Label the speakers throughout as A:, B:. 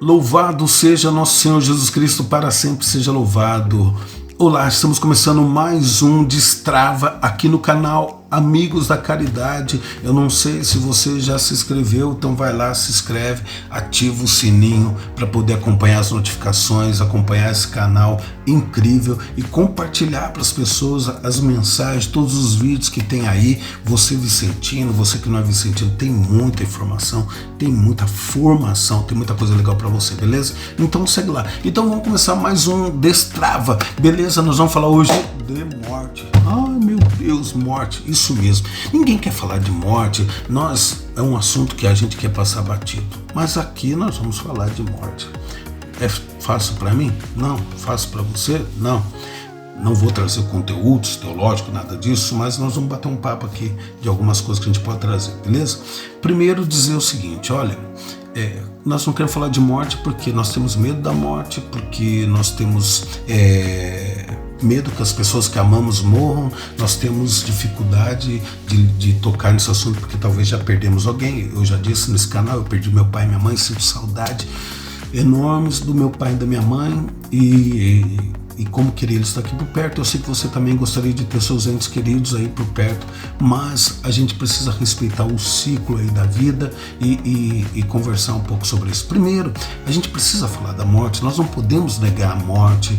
A: Louvado seja nosso Senhor Jesus Cristo, para sempre seja louvado. Olá, estamos começando mais um Destrava aqui no canal Amigos da Caridade. Eu não sei se você já se inscreveu, então vai lá, se inscreve, ativa o sininho para poder acompanhar as notificações, acompanhar esse canal incrível e compartilhar para as pessoas as mensagens, todos os vídeos que tem aí. Você vicentino, você que não é vicentino, tem muita informação, tem muita formação, tem muita coisa legal para você, beleza? Então segue lá. Então vamos começar mais um Destrava, beleza? Nós vamos falar hoje de morte. Ai meu Deus, morte, isso mesmo. Ninguém quer falar de morte, é um assunto que a gente quer passar batido. Mas aqui nós vamos falar de morte. É fácil para mim? Não. Fácil para você? Não. Não vou trazer conteúdos teológicos, nada disso, mas nós vamos bater um papo aqui de algumas coisas que a gente pode trazer, beleza? Primeiro dizer o seguinte, olha, nós não queremos falar de morte porque nós temos medo da morte, porque nós temos medo que as pessoas que amamos morram, nós temos dificuldade de tocar nesse assunto porque talvez já perdemos alguém. Eu já disse nesse canal, eu perdi meu pai e minha mãe, sinto saudade enormes do meu pai e da minha mãe e como queria eles estar aqui por perto. Eu sei que você também gostaria de ter seus entes queridos aí por perto, mas a gente precisa respeitar o ciclo aí da vida e conversar um pouco sobre isso. Primeiro, a gente precisa falar da morte. Nós não podemos negar a morte.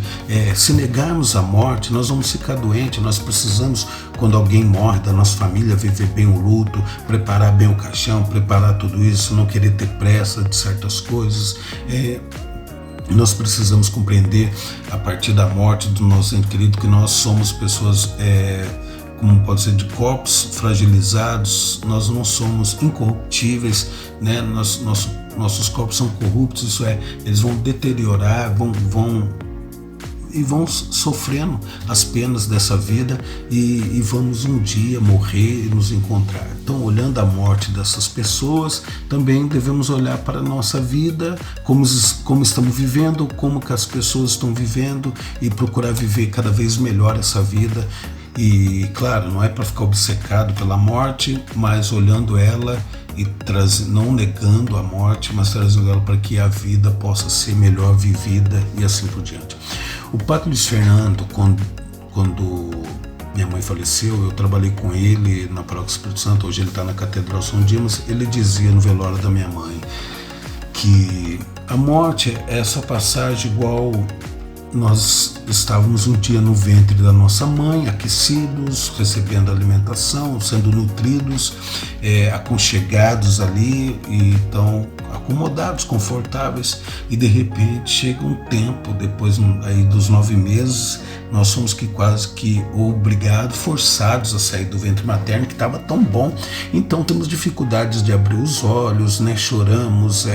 A: Se negarmos a morte, nós vamos ficar doentes. Nós precisamos, quando alguém morre da nossa família, viver bem o luto, preparar bem o caixão, preparar tudo isso, não querer ter pressa de certas coisas. Nós precisamos compreender, a partir da morte do nosso ente querido, que nós somos pessoas, como pode ser, de corpos fragilizados. Nós não somos incorruptíveis, né? Nossos corpos são corruptos, isso é, eles vão deteriorar, vão sofrendo as penas dessa vida e vamos um dia morrer e nos encontrar. Então, olhando a morte dessas pessoas, também devemos olhar para a nossa vida, como estamos vivendo, como que as pessoas estão vivendo e procurar viver cada vez melhor essa vida. E, claro, não é para ficar obcecado pela morte, mas olhando ela e não negando a morte, mas trazendo ela para que a vida possa ser melhor vivida e assim por diante. O Padre Luiz Fernando, quando minha mãe faleceu, eu trabalhei com ele na Paróquia Espírito Santo, hoje ele está na Catedral São Dimas. Ele dizia no velório da minha mãe que a morte é essa passagem igual nós estávamos um dia no ventre da nossa mãe, aquecidos, recebendo alimentação, sendo nutridos, aconchegados ali, e então acomodados, confortáveis, e de repente chega um tempo, depois aí dos 9 meses, nós somos quase que obrigados, forçados a sair do ventre materno, que estava tão bom. Então temos dificuldades de abrir os olhos, né? Choramos,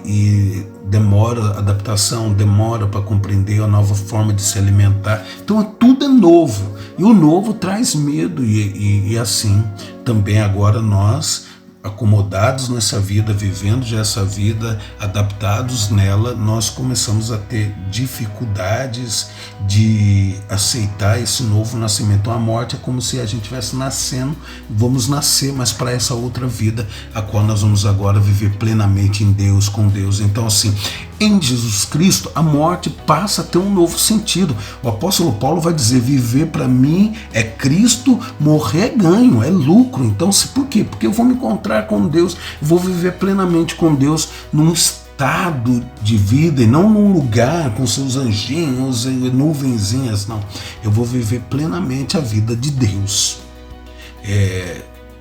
A: e demora a adaptação, demora para compreender a nova forma de se alimentar. Então tudo é novo, e o novo traz medo, e assim também agora nós, acomodados nessa vida, vivendo já essa vida, adaptados nela, nós começamos a ter dificuldades de aceitar esse novo nascimento. Então a morte é como se a gente estivesse nascendo, vamos nascer, mas para essa outra vida, a qual nós vamos agora viver plenamente em Deus, com Deus. Então assim, em Jesus Cristo, a morte passa a ter um novo sentido. O apóstolo Paulo vai dizer: viver para mim é Cristo, morrer é ganho, é lucro. Então, por quê? Porque eu vou me encontrar com Deus, vou viver plenamente com Deus num estado de vida e não num lugar com seus anjinhos e nuvenzinhas, não. Eu vou viver plenamente a vida de Deus.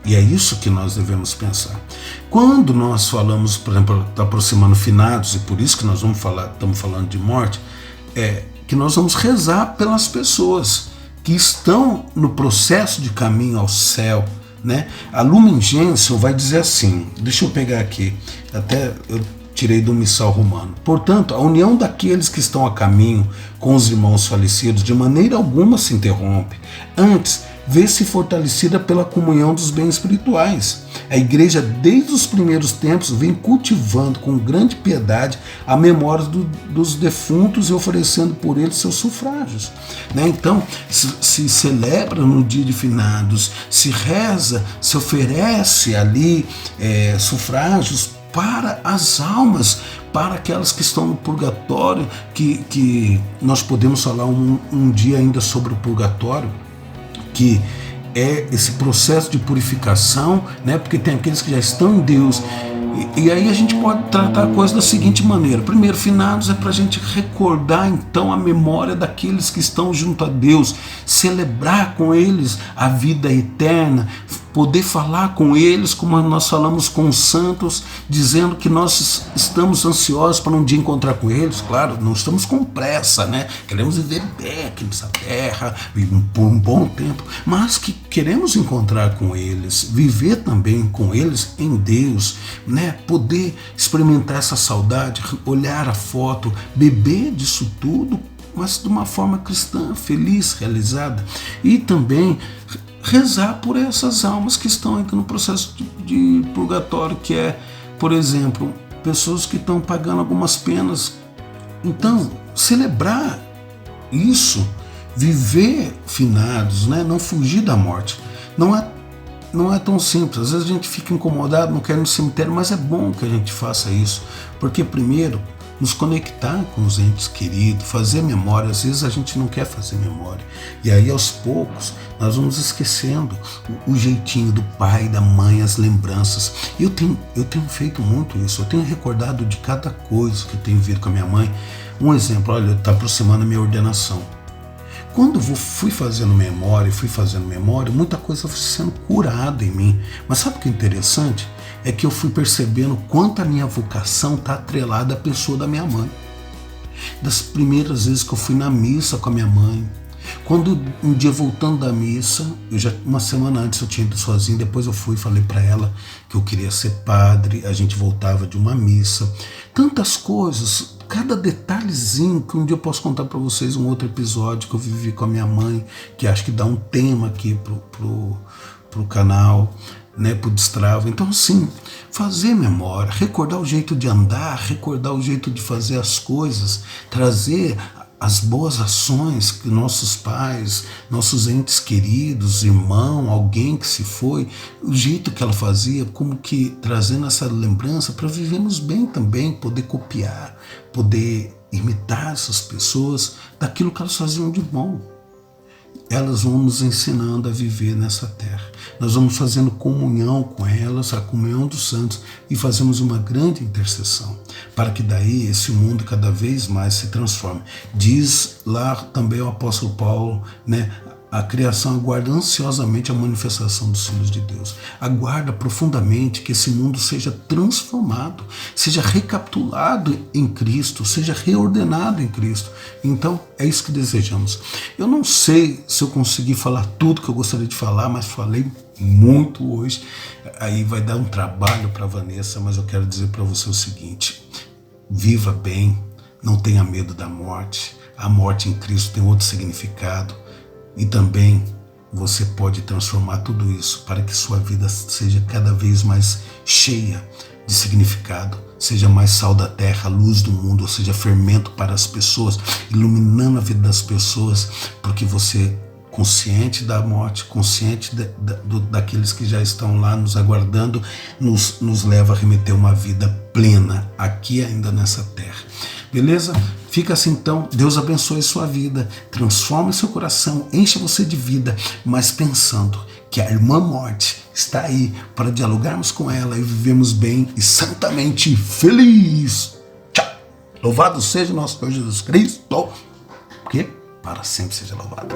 A: E é isso que nós devemos pensar. Quando nós falamos, por exemplo, está aproximando finados, e por isso que nós estamos falando de morte, que nós vamos rezar pelas pessoas que estão no processo de caminho ao céu, né? A Lumen Gentium vai dizer assim, deixa eu pegar aqui, até eu tirei do Missal Romano. Portanto, a união daqueles que estão a caminho com os irmãos falecidos de maneira alguma se interrompe. Antes, vê-se fortalecida pela comunhão dos bens espirituais. A igreja, desde os primeiros tempos, vem cultivando com grande piedade a memória dos defuntos e oferecendo por eles seus sufrágios. Então, se celebra no dia de finados, se reza, se oferece ali sufrágios para as almas, para aquelas que estão no purgatório, que nós podemos falar um dia ainda sobre o purgatório, que é esse processo de purificação, né? Porque tem aqueles que já estão em Deus. E aí a gente pode tratar a coisa da seguinte maneira: primeiro, finados é para a gente recordar então a memória daqueles que estão junto a Deus, celebrar com eles a vida eterna, poder falar com eles como nós falamos com os santos, dizendo que nós estamos ansiosos para um dia encontrar com eles. Claro, não estamos com pressa, né? Queremos viver bem aqui nessa terra por um bom tempo, mas que queremos encontrar com eles, viver também com eles em Deus, né? Poder experimentar essa saudade, olhar a foto, beber disso tudo, mas de uma forma cristã, feliz, realizada, e também rezar por essas almas que estão ainda no processo de purgatório, que é, por exemplo, pessoas que estão pagando algumas penas. Então, celebrar isso, viver finados, né? Não fugir da morte. Não é tão simples. Às vezes a gente fica incomodado, não quer ir no cemitério, mas é bom que a gente faça isso, porque primeiro, nos conectar com os entes queridos, fazer memória. Às vezes a gente não quer fazer memória, e aí aos poucos nós vamos esquecendo o jeitinho do pai, da mãe, as lembranças. Eu tenho feito muito isso, eu tenho recordado de cada coisa que eu tenho vivido com a minha mãe. Um exemplo: olha, está aproximando a minha ordenação. Quando fui fazendo memória, muita coisa foi sendo curada em mim. Mas sabe o que é interessante? É que eu fui percebendo quanto a minha vocação está atrelada à pessoa da minha mãe. Das primeiras vezes que eu fui na missa com a minha mãe, quando um dia voltando da missa, uma semana antes eu tinha ido sozinho, depois eu fui e falei para ela que eu queria ser padre, a gente voltava de uma missa, tantas coisas, cada detalhezinho que um dia eu posso contar para vocês, um outro episódio que eu vivi com a minha mãe, que acho que dá um tema aqui pro canal, né, pro Destrava. Então, sim, fazer memória, recordar o jeito de andar, recordar o jeito de fazer as coisas, trazer as boas ações que nossos pais, nossos entes queridos, irmão, alguém que se foi, o jeito que ela fazia, como que trazendo essa lembrança para vivermos bem também, poder copiar, poder imitar essas pessoas daquilo que elas faziam de bom. Elas vão nos ensinando a viver nessa terra. Nós vamos fazendo comunhão com elas, a comunhão dos santos, e fazemos uma grande intercessão, para que daí esse mundo cada vez mais se transforme. Diz lá também o apóstolo Paulo, né? A criação aguarda ansiosamente a manifestação dos filhos de Deus. Aguarda profundamente que esse mundo seja transformado, seja recapitulado em Cristo, seja reordenado em Cristo. Então, é isso que desejamos. Eu não sei se eu consegui falar tudo que eu gostaria de falar, mas falei muito hoje. Aí vai dar um trabalho para a Vanessa, mas eu quero dizer para você o seguinte: viva bem, não tenha medo da morte. A morte em Cristo tem outro significado. E também você pode transformar tudo isso para que sua vida seja cada vez mais cheia de significado, seja mais sal da terra, luz do mundo, ou seja, fermento para as pessoas, iluminando a vida das pessoas, porque você, consciente da morte, consciente daqueles que já estão lá nos aguardando, nos leva a remeter uma vida plena aqui ainda nessa terra. Beleza? Fica assim então, Deus abençoe sua vida, transforme seu coração, encha você de vida, mas pensando que a irmã morte está aí para dialogarmos com ela e vivermos bem e santamente feliz. Tchau! Louvado seja nosso Senhor Jesus Cristo, que para sempre seja louvado.